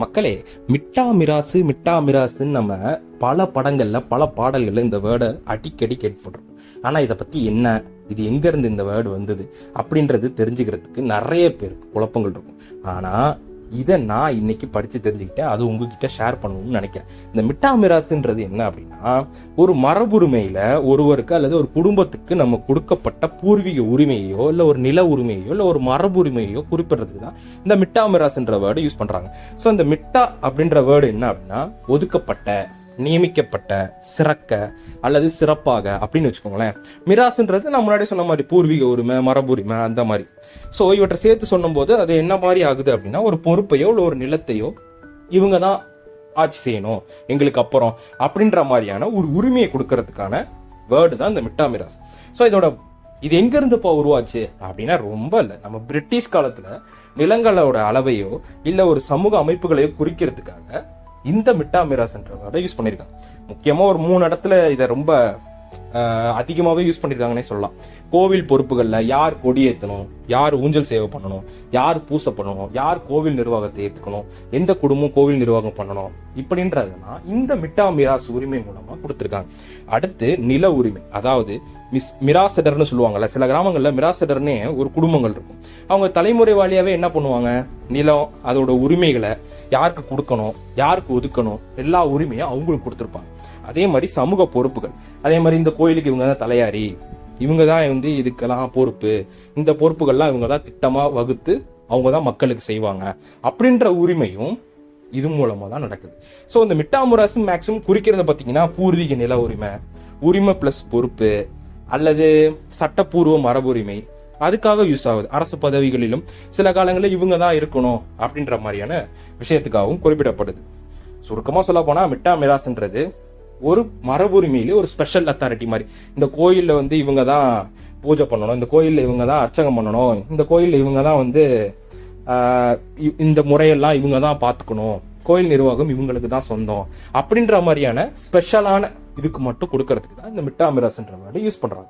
மக்களே, மிட்டா மிராசுன்னு நம்ம பல படங்கள்ல பல பாடல்கள்ல இந்த வேர்டை அடிக்கடி கேட்படுறோம். ஆனா இதை பத்தி என்ன, இது எங்க இருந்து இந்த வேர்டு வந்தது அப்படின்றது தெரிஞ்சுக்கிறதுக்கு நிறைய பேருக்கு குழப்பங்கள் இருக்கும். ஆனா இதை நான் இன்னைக்கு படிச்சு தெரிஞ்சுக்கிட்டேன், அது உங்ககிட்ட ஷேர் பண்ணணும்னு நினைக்கிறேன். இந்த மிட்டா மிராசுன்றது என்ன அப்படின்னா, ஒரு மரபுரிமையில ஒருவருக்கு அல்லது ஒரு குடும்பத்துக்கு நம்ம கொடுக்கப்பட்ட பூர்வீக உரிமையோ இல்ல ஒரு நில உரிமையோ இல்ல ஒரு மரபுரிமையோ குறிப்பிடுறதுக்கு தான் இந்த மிட்டா மிராசுன்ற வேர்டு யூஸ் பண்றாங்க. ஸோ இந்த மிட்டா அப்படின்ற வேர்டு என்ன அப்படின்னா, ஒதுக்கப்பட்ட, நியமிக்கப்பட்ட, சிறக்க அல்லது சிறப்பாக அப்படின்னு வச்சுக்கோங்களேன். மிராசுன்றது நான் முன்னாடி சொன்ன மாதிரி பூர்வீக உரிமை, மரபுரிமை அந்த மாதிரி. ஸோ இவற்றை சேர்த்து சொன்னும் போது அது என்ன மாதிரி ஆகுது அப்படின்னா, ஒரு பொறுப்பையோ இல்லை ஒரு நிலத்தையோ இவங்க தான் ஆட்சி செய்யணும் எங்களுக்கு அப்புறம் அப்படின்ற மாதிரியான ஒரு உரிமையை கொடுக்கறதுக்கான வேர்டு தான் இந்த மிட்டா மிராஸ். ஸோ இது எங்க இருந்து இப்போ உருவாச்சு அப்படின்னா, ரொம்ப இல்லை, நம்ம பிரிட்டிஷ் காலத்துல நிலங்களோட அளவையோ இல்ல ஒரு சமூக அமைப்புகளையோ குறிக்கிறதுக்காக இந்த மிட்டா மிராஸ்ன்றத யூஸ் பண்ணிருக்காங்க. முக்கியமா ஒரு 3 இடத்துல இதை ரொம்ப அதிகமாவே யூஸ் பண்ணிருக்காங்கன்னே சொல்லலாம். கோவில் பொறுப்புகள்ல யார் கொடியேற்றணும், யார் ஊஞ்சல் சேவை பண்ணணும், யார் பூசை பண்ணணும், யார் கோவில் நிர்வாகத்தை ஏற்றுக்கணும், எந்த குடும்பம் கோவில் நிர்வாகம் பண்ணணும், இப்படின்றதெல்லாம் இந்த மிட்டா மிராஸ் உரிமை மூலமா கொடுத்திருக்காங்க. அடுத்து நில உரிமை, அதாவது மிராசடர்னு சொல்லுவாங்கல்ல, சில கிராமங்கள்ல மிராசடர்னே ஒரு குடும்பங்கள் இருக்கும். அவங்க தலைமுறை வாலியாவே என்ன பண்ணுவாங்க, நிலம் அதோட உரிமைகளை யாருக்கு கொடுக்கணும், யாருக்கு ஒதுக்கணும், எல்லா உரிமையும் அவங்களுக்கு கொடுத்துருப்பாங்க. அதே மாதிரி சமூக பொறுப்புகள், அதே மாதிரி இந்த கோயிலுக்கு இவங்க தான் தலையாரி, இவங்க தான் இதுக்கெல்லாம் பொறுப்பு, இந்த பொறுப்புகள்லாம் இவங்க தான் திட்டமா வகுத்து அவங்க தான் மக்களுக்கு செய்வாங்க அப்படின்ற உரிமையும் இது மூலமா தான் நடக்குது. ஸோ இந்த மிட்டா மிராஸ் மேக்சிமம் குறிக்கிறத பார்த்தீங்கன்னா, பூர்வீக நில உரிமை, உரிமை பிளஸ் பொறுப்பு அல்லது சட்டப்பூர்வ மரபுரிமை, அதுக்காக யூஸ் ஆகுது. அரசு பதவிகளிலும் சில காலங்களில் இவங்க தான் இருக்கணும் அப்படின்ற மாதிரியான விஷயத்துக்காகவும் குறிப்பிடப்படுது. சுருக்கமா சொல்ல போனா மிட்டா மிராஸ்ன்றது ஒரு மரபுரிமையிலே ஒரு ஸ்பெஷல் அத்தாரிட்டி மாதிரி. இந்த கோயில்ல இவங்க தான் பூஜை பண்ணணும், இந்த கோயில்ல இவங்க தான் அர்ச்சகம் பண்ணணும், இந்த கோயில்ல இவங்க தான் இந்த முறையெல்லாம் இவங்க தான் பார்த்துக்கணும், கோயில் நிர்வாகம் இவங்களுக்கு தான் சொந்தம் அப்படின்ற மாதிரியான ஸ்பெஷலான இதுக்கு மட்டும் கொடுக்கறதுக்கு தான் இந்த மிட்டா மிராஸ்ன்ற வேர்டை யூஸ் பண்றாங்க.